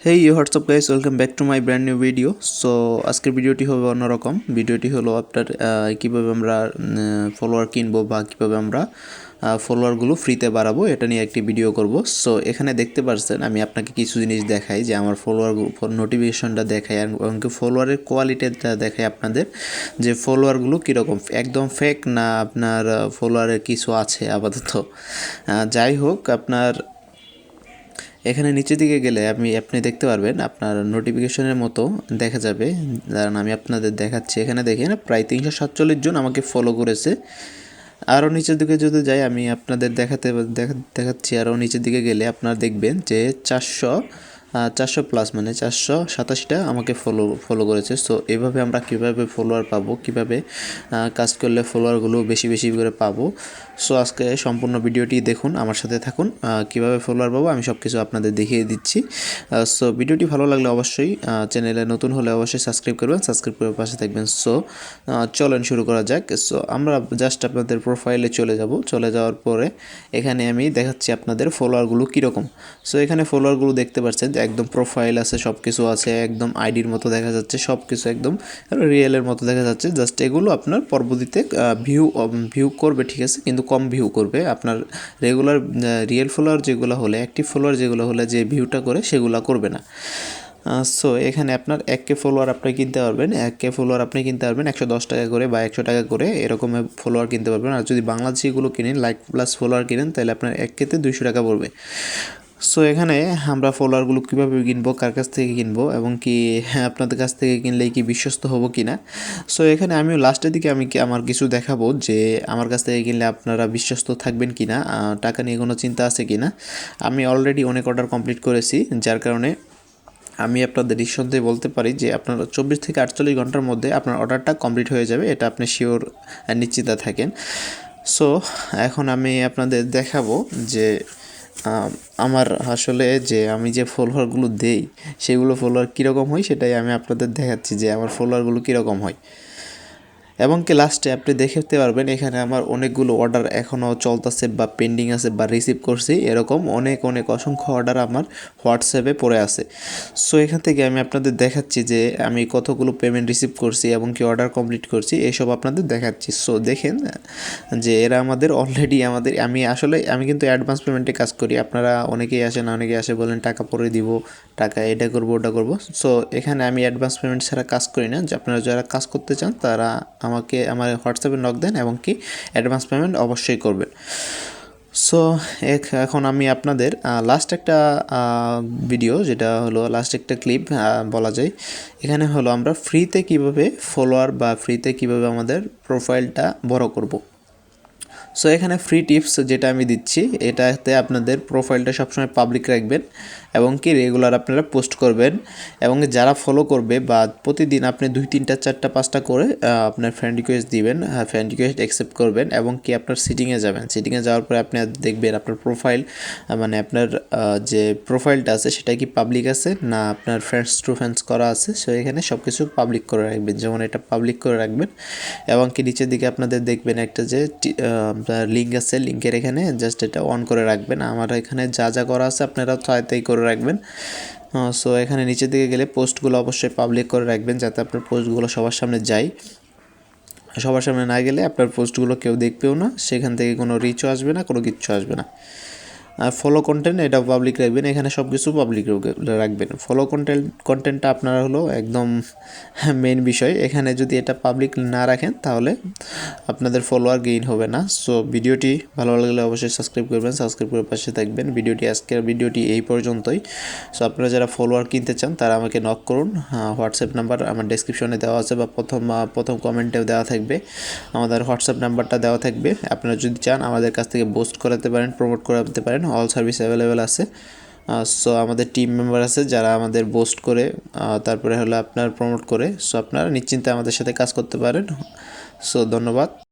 Hey WhatsApp guys, welcome back to my brand new video. So আজকের ভিডিওটি হবে অন্যরকম। ভিডিওটি হলো আপনার কীভাবে আমরা ফলোয়ার কিনবো বা কীভাবে আমরা ফলোয়ারগুলো ফ্রিতে বাড়াবো এটা নিয়ে একটি ভিডিও করব। সো এখানে দেখতে পাচ্ছেন আমি আপনাকে কিছু জিনিস দেখাই যে আমার ফলোয়ার নোটিফিকেশনটা দেখাই এবং ফলোয়ারের কোয়ালিটিটা দেখাই আপনাদের যে ফলোয়ারগুলো কীরকম, একদম ফেক না আপনার ফলোয়ারের কিছু আছে আপাতত। যাই হোক, আপনার এখানে নিচের দিকে গেলে আপনি দেখতে পারবেন আপনার নোটিফিকেশনের মতো দেখা যাবে। কারণ আমি আপনাদের দেখাচ্ছি, এখানে দেখেন প্রায় 347 জন আমাকে ফলো করেছে। আরও নিচের দিকে যদি যাই আমি আপনাদের দেখাচ্ছি। আরও নিচের দিকে গেলে আপনারা দেখবেন যে 400 প্লাস মানে 487টা আমাকে ফলো করেছে। সো এভাবে আমরা কীভাবে ফলোয়ার পাবো, কীভাবে কাজ করলে ফলোয়ারগুলো বেশি বেশি করে পাবো। সো আজকে সম্পূর্ণ ভিডিওটি দেখুন, আমার সাথে থাকুন। কীভাবে ফলোয়ার পাবো আমি সব কিছু আপনাদের দেখিয়ে দিচ্ছি। সো ভিডিওটি ভালো লাগলে অবশ্যই, চ্যানেলে নতুন হলে অবশ্যই সাবস্ক্রাইব করবেন, সাবস্ক্রাইব করে পাশে থাকবেন। সো চলেন শুরু করা যাক। সো আমরা জাস্ট আপনাদের প্রোফাইলে চলে যাওয়ার পরে এখানে আমি দেখাচ্ছি আপনাদের ফলোয়ারগুলো কীরকম। সো এখানে ফলোয়ারগুলো দেখতে পাচ্ছেন একদম প্রোফাইল আছে, সব কিছু আছে, একদম আইডির মতো দেখা যাচ্ছে, সব কিছু একদম রিয়েলের মতো দেখা যাচ্ছে। জাস্ট এগুলো আপনার পরবর্তীতে ভিউ করবে, ঠিক আছে, কিন্তু কম ভিউ করবে। আপনার রেগুলার রিয়েল ফলোয়ার যেগুলো হলে, অ্যাক্টিভ ফলোয়ার যেগুলো হলে যে ভিউটা করে সেগুলো করবে না। সো এখানে আপনার 1K ফলোয়ার আপনি কিনতে পারবেন, 1K ফলোয়ার আপনি কিনতে পারবেন 110 টাকা করে বা 100 টাকা করে, এরকম ফলোয়ার কিনতে পারবেন। আর যদি বাংলাদেশিগুলো কিনেন, লাইক প্লাস ফলোয়ার কিনেন, তাহলে আপনার 1Kতে 200 টাকা পড়বে। সো এখানে আমরা ফলোয়ারগুলো কীভাবে কিনবো, কার কাছ থেকে কিনবো এবং কি আপনাদের কাছ থেকে কিনলেই কি বিশ্বস্ত হবো কি না। সো এখানে আমিও লাস্টের দিকে আমার কিছু দেখাবো যে আমার কাছ থেকে কিনলে আপনারা বিশ্বস্ত থাকবেন কি না, টাকা নিয়ে কোনো চিন্তা আছে কি না। আমি অলরেডি অনেক অর্ডার কমপ্লিট করেছি, যার কারণে আমি আপনাদের নিঃসন্দেহে বলতে পারি যে আপনার 24 থেকে 48 ঘন্টার মধ্যে আপনার অর্ডারটা কমপ্লিট হয়ে যাবে, এটা আপনি শিওর নিশ্চিত থাকেন। সো এখন আমি আপনাদের দেখাবো যে আমার আসলে আমি যে ফলোয়ারগুলো দেই সেগুলো ফলোয়ার কীরকম হয়, সেটাই আমি আপনাদের দেখাচ্ছি যে আমার ফলোয়ারগুলো কীরকম হয়। এবং কি লাস্টে আপনি দেখতে পারবেন এখানে আমার অনেকগুলো অর্ডার এখনও চলতেছে বা পেন্ডিং আছে বা রিসিভ করছি, এরকম অনেক অসংখ্য অর্ডার আমার হোয়াটসঅ্যাপে পড়ে আছে। সো এখান থেকে আমি আপনাদের দেখাচ্ছি যে আমি কতগুলো পেমেন্ট রিসিভ করছি এবং কি অর্ডার কমপ্লিট করছি, এসব আপনাদের দেখাচ্ছি। সো দেখেন যে এরা অলরেডি আমি কিন্তু অ্যাডভান্স পেমেন্টে কাজ করি। আপনারা অনেকেই আসে বলেন টাকা পরে দিব, টাকা এটা করবো ওটা করবো। সো এখানে আমি অ্যাডভান্স পেমেন্ট ছাড়া কাজ করি না। যে আপনারা যারা কাজ করতে চান তারা আমার হোয়াটসঅ্যাপে নক দেন এবং কি অ্যাডভান্স পেমেন্ট অবশ্যই করবেন। সো এখন আমি আপনাদের লাস্ট একটা ভিডিও, যেটা হলো লাস্ট একটা ক্লিপ বলা যায়। এখানে হলো আমরা ফ্রিতে কিভাবে ফলোয়ার বা ফ্রিতে কিভাবে আমাদের প্রোফাইলটা বড় করব। সো এখানে ফ্রি টিপস যেটা আমি দিচ্ছি, এটাতে আপনাদের প্রোফাইলটা সবসময় পাবলিক রাখবেন এবং কি রেগুলার আপনারা পোস্ট করবেন এবং যারা ফলো করবে বা প্রতিদিন আপনি 2, 3, 4, 5টা করে আপনার ফ্রেন্ড রিকোয়েস্ট দিবেন, ফ্রেন্ড রিকোয়েস্ট অ্যাকসেপ্ট করবেন এবং কি আপনার সিটিংয়ে যাবেন। সিটিংয়ে যাওয়ার পরে আপনি দেখবেন আপনার প্রোফাইল মানে আপনার যে প্রোফাইলটা আছে সেটা কি পাবলিক আছে না আপনার ফ্রেন্ডস টু ফ্রেন্ডস করা আছে। সো এখানে সব কিছু পাবলিক করে রাখবেন, যেমন এটা পাবলিক করে রাখবেন এবং কি নিচের দিকে আপনাদের দেখবেন একটা যে লিঙ্ক আছে, লিঙ্কের এখানে জাস্ট এটা অন করে রাখবেন। আমার এখানে যা করা আছে আপনারা তাই করে রাখবেন। সো এখানে নিচের দিকে গেলে পোস্টগুলো অবশ্যই পাবলিক করে রাখবেন, যাতে আপনার পোস্টগুলো সবার সামনে যায়। সবার সামনে না গেলে আপনার পোস্টগুলো কেউ দেখবেও না, সেখান থেকে কোনো রিচও আসবে না, কোনো কিচ্ছু আসবে না। আর ফলো কন্টেন্ট এটা পাবলিক রাখবেন, এখানে সব কিছু পাবলিক রাখবেন। ফলো কন্টেন্টটা আপনার হলো একদম মেন বিষয়। এখানে যদি এটা পাবলিক না রাখেন তাহলে আপনাদের ফলোয়ার গেইন হবে না। সো ভিডিওটি ভালো লাগলে অবশ্যই সাবস্ক্রাইব করবেন, সাবস্ক্রাইব করে পাশে থাকবেন। আজকের ভিডিওটি এই পর্যন্তই। সো আপনারা যারা ফলোয়ার কিনতে চান তারা আমাকে নক করুন। হোয়াটসঅ্যাপ নাম্বার আমার ডেসক্রিপশনে দেওয়া আছে বা প্রথম কমেন্টেও দেওয়া থাকবে, আমাদের হোয়াটসঅ্যাপ নাম্বারটা দেওয়া থাকবে। আপনারা যদি চান আমাদের কাছ থেকে বুস্ট করাতে পারেন, প্রমোট করাতে পারেন, অল সার্ভিস অ্যাভেলেবেল আছে। সো আমাদের টিম মেম্বার আছে যারা আমাদের বুস্ট করে তারপরে হলো আপনার প্রমোট করে। সো আপনারা নিশ্চিন্তে আমাদের সাথে কাজ করতে পারেন। সো ধন্যবাদ।